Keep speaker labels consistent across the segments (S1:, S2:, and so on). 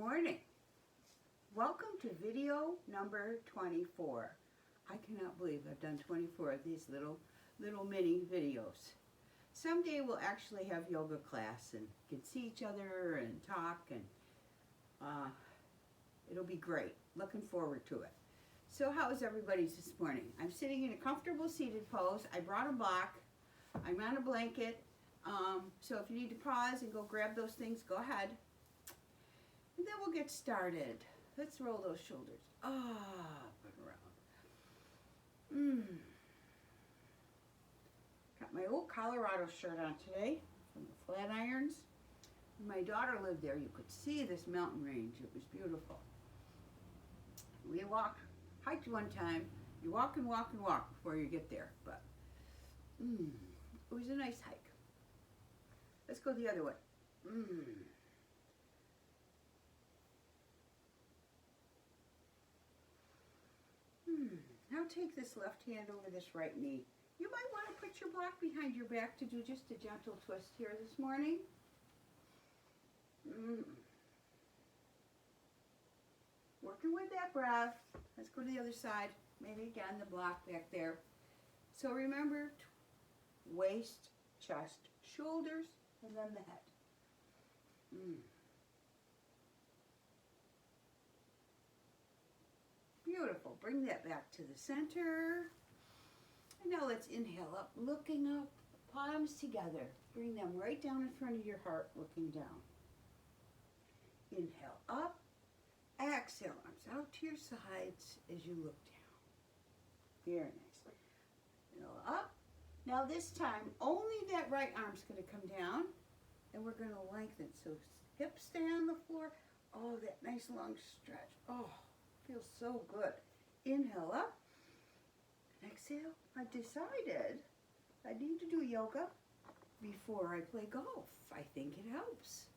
S1: morning. Welcome to video number 24. I cannot believe I've done 24 of these little mini videos. Someday we'll actually have yoga class and can see each other and talk, and it'll be great. Looking forward to it. So how is everybody's this morning? I'm sitting in a comfortable seated pose. I brought a block. I'm on a blanket. So if you need to pause and go grab those things, go ahead. And then we'll get started. Let's roll those shoulders up and around. Got my old Colorado shirt on today from the Flatirons. My daughter lived there. You could see this mountain range. It was beautiful. We hiked one time. You walk and walk and walk before you get there. But it was a nice hike. Let's go the other way. Now take this left hand over this right knee. You might want to put your block behind your back to do just a gentle twist here this morning. Working with that breath. Let's go to the other side. Maybe again the block back there. So remember, waist, chest, shoulders, and then the head. Beautiful. Bring that back to the center. And now let's inhale up, looking up, palms together. Bring them right down in front of your heart, looking down. Inhale up. Exhale, arms out to your sides as you look down. Very nice. Inhale up. Now this time, only that right arm's going to come down, and we're going to lengthen. So hips stay on the floor. Oh, that nice long stretch. Oh, feels so good. Inhale up. Exhale. I've decided I need to do yoga before I play golf. I think it helps.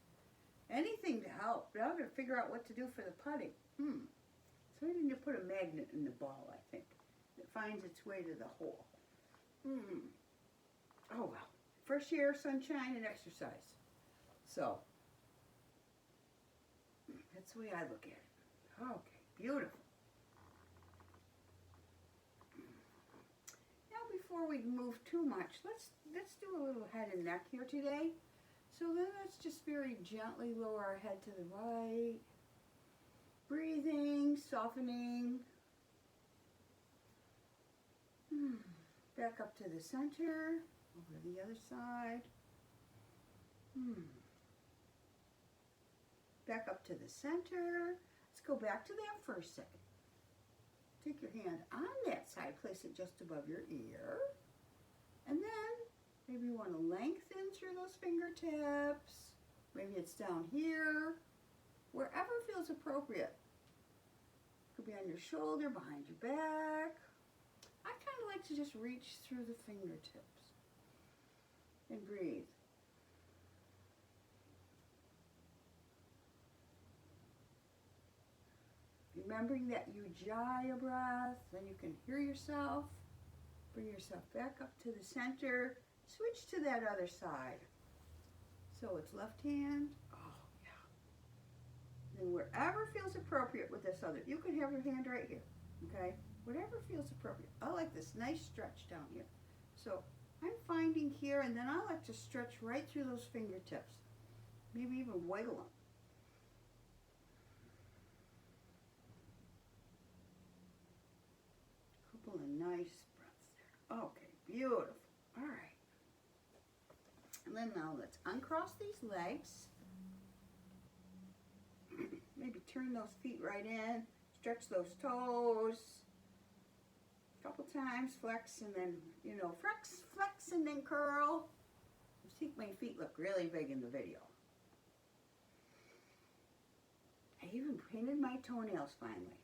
S1: Anything to help. Now I'm going to figure out what to do for the putting. So I need to put a magnet in the ball, I think. It finds its way to the hole. Oh well. Fresh air, sunshine, and exercise. So, that's the way I look at it. Okay, beautiful. Now before we move too much, let's do a little head and neck here today. So then let's just very gently lower our head to the right. Breathing, softening. Back up to the center. Over to the other side. Back up to the center. Let's go back to that for a second. Take your hand on that side. Place it just above your ear. And then maybe you want to lengthen through those fingertips. Maybe it's down here. Wherever feels appropriate. Could be on your shoulder, behind your back. I kind of like to just reach through the fingertips and breathe. Remembering that Ujjayi breath, then you can hear yourself. Bring yourself back up to the center. Switch to that other side. So it's left hand. Oh, yeah. Then wherever feels appropriate with this other, you can have your hand right here, okay? Whatever feels appropriate. I like this nice stretch down here. So I'm finding here, and then I like to stretch right through those fingertips. Maybe even wiggle them. Couple of nice breaths there. Okay, beautiful. All right. And then now let's uncross these legs. Maybe turn those feet right in. Stretch those toes. A couple times, flex, and then, flex and then curl. I think my feet look really big in the video. I even painted my toenails finally.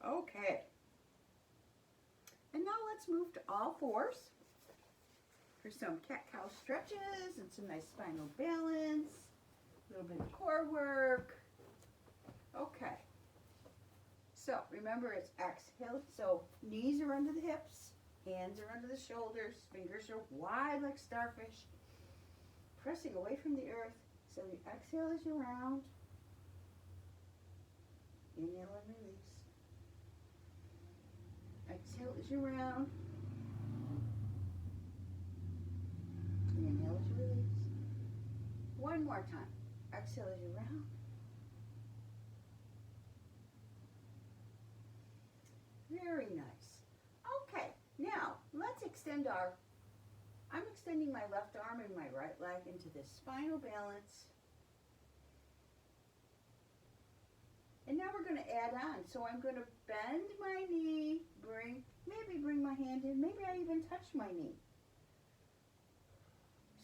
S1: Okay. And now let's move to all fours for some cat-cow stretches and some nice spinal balance. A little bit of core work. Okay. So remember, it's exhale. So knees are under the hips, hands are under the shoulders, fingers are wide like starfish, pressing away from the earth. So you exhale as you round. Inhale and release. Exhale as you round. Inhale as you release. One more time. Exhale as you round. Very nice. Okay, now let's extend I'm extending my left arm and my right leg into this spinal balance. And now we're going to add on. So I'm going to bend my knee, maybe bring my hand in, maybe I even touch my knee.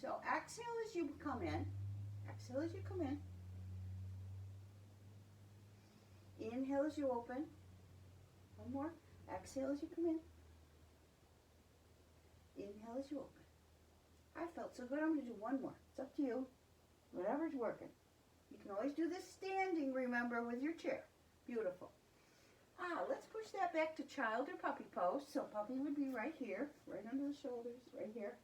S1: So exhale as you come in. Exhale as you come in. Inhale as you open. One more. Exhale as you come in. Inhale as you open. I felt so good. I'm going to do one more. It's up to you. Whatever's working. You can always do this standing, remember, with your chair. Beautiful. Let's push that back to child or puppy pose. So puppy would be right here, right under the shoulders, right here.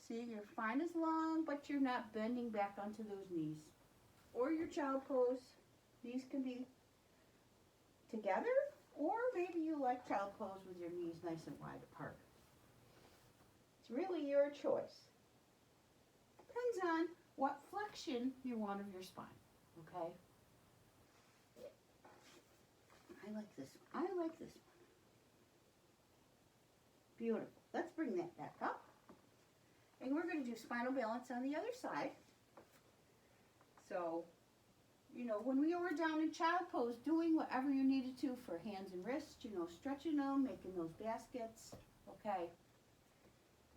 S1: See, your spine is long, but you're not bending back onto those knees. Or your child pose. Knees can be together, or maybe you like child pose with your knees nice and wide apart. It's really your choice. Depends on what flexion you want of your spine, okay? I like this one. I like this one. Beautiful. Let's bring that back up. And we're going to do spinal balance on the other side. So, you know, when we were down in child pose, doing whatever you needed to for hands and wrists, you know, stretching them, making those baskets, okay?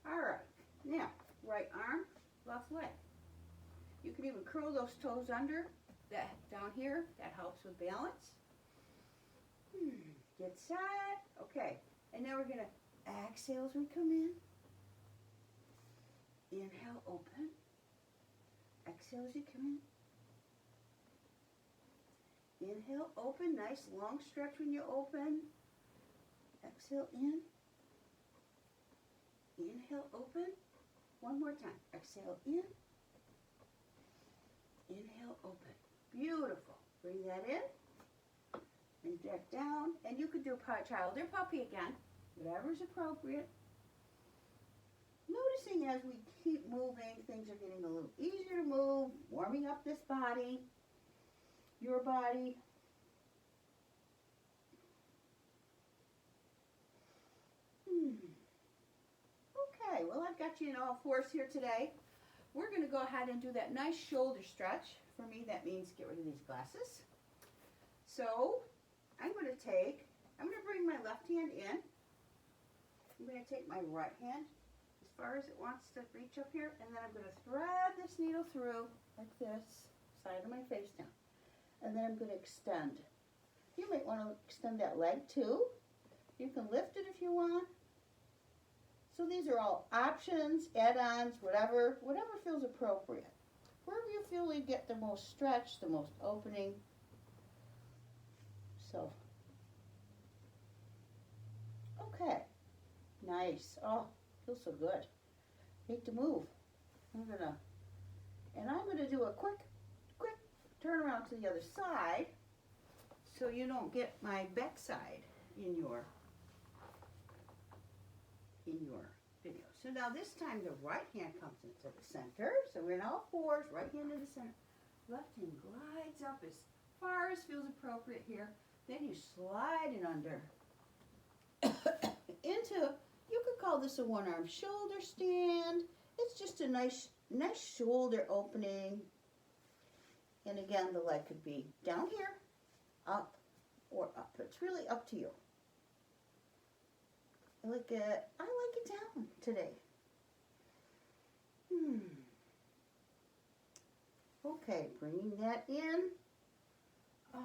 S1: All right. Now, right arm, left leg. You can even curl those toes under, that down here. That helps with balance. Get set. Okay. And now we're going to exhale as we come in. Inhale, open. Exhale as you come in. Inhale, open. Nice long stretch when you open. Exhale in. Inhale, open. One more time. Exhale in. Inhale, open. Beautiful. Bring that in. And back down. And you could do child or puppy again. Whatever's appropriate. Noticing as we keep moving, things are getting a little easier to move. Warming up this body. Your body. Okay, well I've got you in all fours here today. We're going to go ahead and do that nice shoulder stretch. For me, that means get rid of these glasses. So, I'm going to bring my left hand in. I'm going to take my right hand as far as it wants to reach up here, and then I'm going to thread this needle through like this, side of my face down. And then I'm going to extend. You might want to extend that leg too. You can lift it if you want. So these are all options, add-ons, whatever feels appropriate. Wherever you feel you get the most stretch, the most opening. So, okay, nice. Oh, feels so good. Hate to move. I'm gonna do a quick turn around to the other side, so you don't get my backside in your video. So now this time the right hand comes into the center. So we're in all fours, right hand in the center. Left hand glides up as far as feels appropriate here. Then you slide it under into, you could call this a one-arm shoulder stand. It's just a nice shoulder opening. And again, the leg could be down here, up, or up. It's really up to you. I like it down today. Okay, bringing that in. Oh,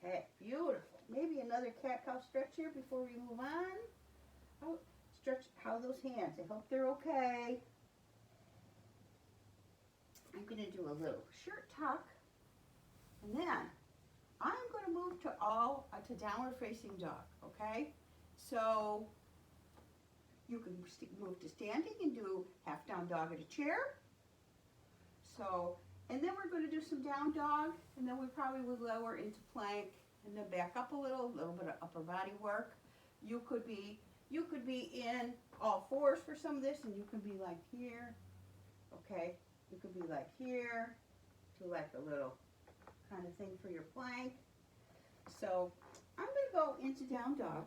S1: okay, beautiful. Maybe another cat-cow stretch here before we move on. Oh, stretch how those hands. I hope they're okay. I'm going to do a little shirt tuck. And then I'm going to move to downward facing dog, okay? So you can move to standing and do half down dog at a chair. So, and then we're going to do some down dog, and then we probably would lower into plank, and then back up a little bit of upper body work. You could be in all fours for some of this, and you could be like here, okay? You could be like here, do like a little kind of thing for your plank. So I'm going to go into down dog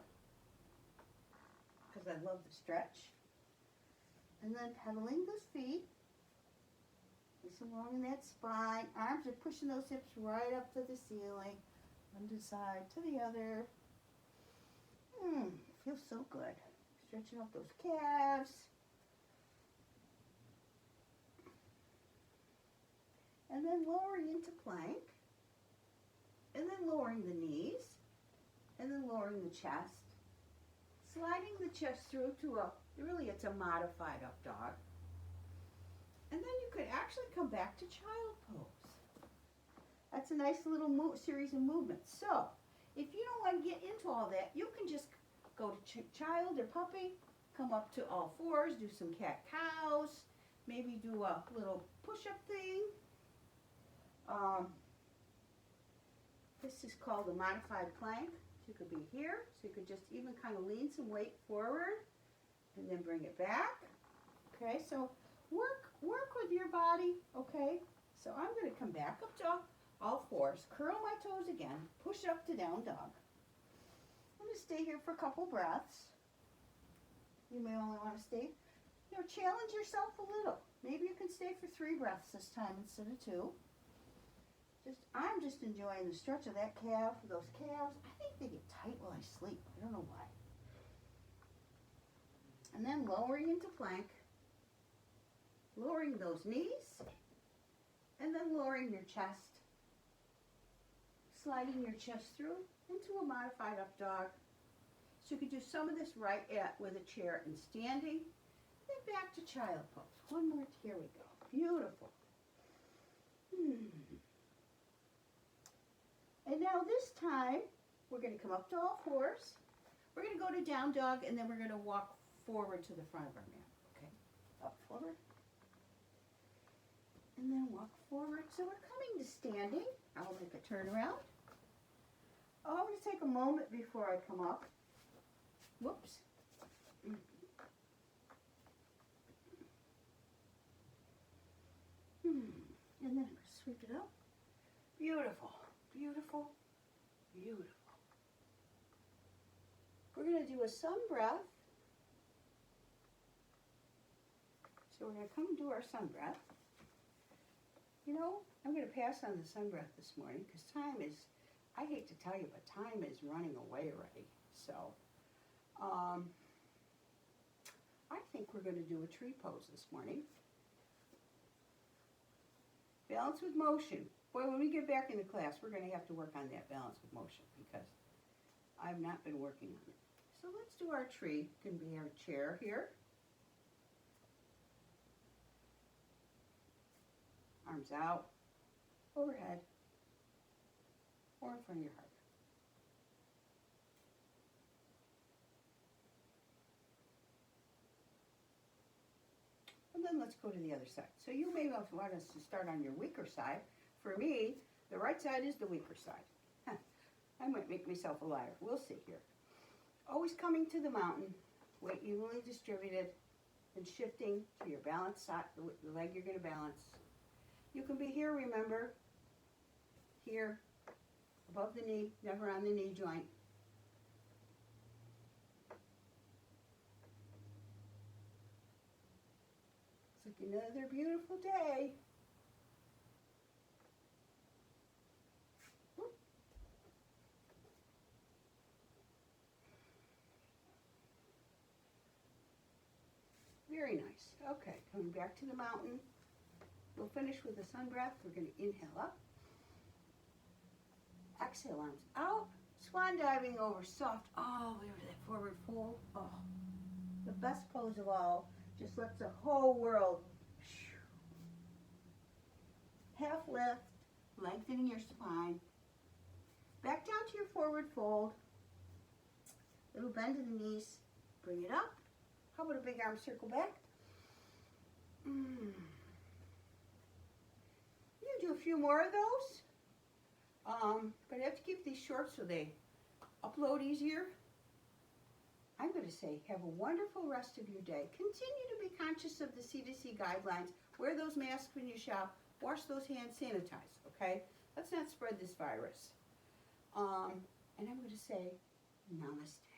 S1: because I love the stretch. And then pedaling those feet. Nice along in that spine. Arms are pushing those hips right up to the ceiling. One side to the other. Feels so good. Stretching up those calves. And then lowering into plank. And then lowering the knees. And then lowering the chest. Sliding the chest through to it's a modified up dog. And then you could actually come back to child pose. That's a nice little series of movements. So, if you don't want to get into all that, you can just go to child or puppy, come up to all fours, do some cat-cows, maybe do a little push-up thing. This is called a modified plank. So you could be here, so you could just even kind of lean some weight forward and then bring it back. Okay, so work with your body, okay? So I'm going to come back up to all fours, curl my toes again, push up to down dog. I'm going to stay here for a couple breaths. You may only want to stay, challenge yourself a little. Maybe you can stay for 3 breaths this time instead of 2. I'm just enjoying the stretch of that calf, those calves. I think they get tight while I sleep. I don't know why. And then lowering into plank, lowering those knees, and then lowering your chest, sliding your chest through into a modified up dog. So you could do some of this with a chair and standing, then back to child pose. One more, here we go. Beautiful. And now this time, we're going to come up to all fours. We're going to go to down dog, and then we're going to walk forward to the front of our mat. Okay, up forward. And then walk forward. So we're coming to standing. I'll make a turnaround. Oh, I'm going to take a moment before I come up. Whoops. And then I'm going to sweep it up. Beautiful. Beautiful, beautiful. We're going to do a sun breath. So we're going to come and do our sun breath. I'm going to pass on the sun breath this morning because time is, I hate to tell you, but time is running away already. So, I think we're going to do a tree pose this morning. Balance with motion. Boy, when we get back into class, we're going to have to work on that balance with motion because I've not been working on it. So let's do our tree. It can be our chair here. Arms out, overhead, or in front of your heart. And then let's go to the other side. So you may want us to start on your weaker side. For me, the right side is the weaker side. I might make myself a liar. We'll see here. Always coming to the mountain, weight evenly distributed, and shifting to your balanced side, the leg you're going to balance. You can be here, remember, here, above the knee, never on the knee joint. It's like another beautiful day. Very nice. Okay, coming back to the mountain. We'll finish with a sun breath. We're going to inhale up. Exhale, arms out. Swan diving over soft all the way over to that forward fold. Oh, the best pose of all. Just lets the whole world half lift, lengthening your spine. Back down to your forward fold. Little bend in the knees. Bring it up. How about a big arm circle back? going to do a few more of those. But I have to keep these short so they upload easier. I'm going to say have a wonderful rest of your day. Continue to be conscious of the CDC guidelines. Wear those masks when you shop. Wash those hands, sanitize, okay? Let's not spread this virus. And I'm going to say namaste.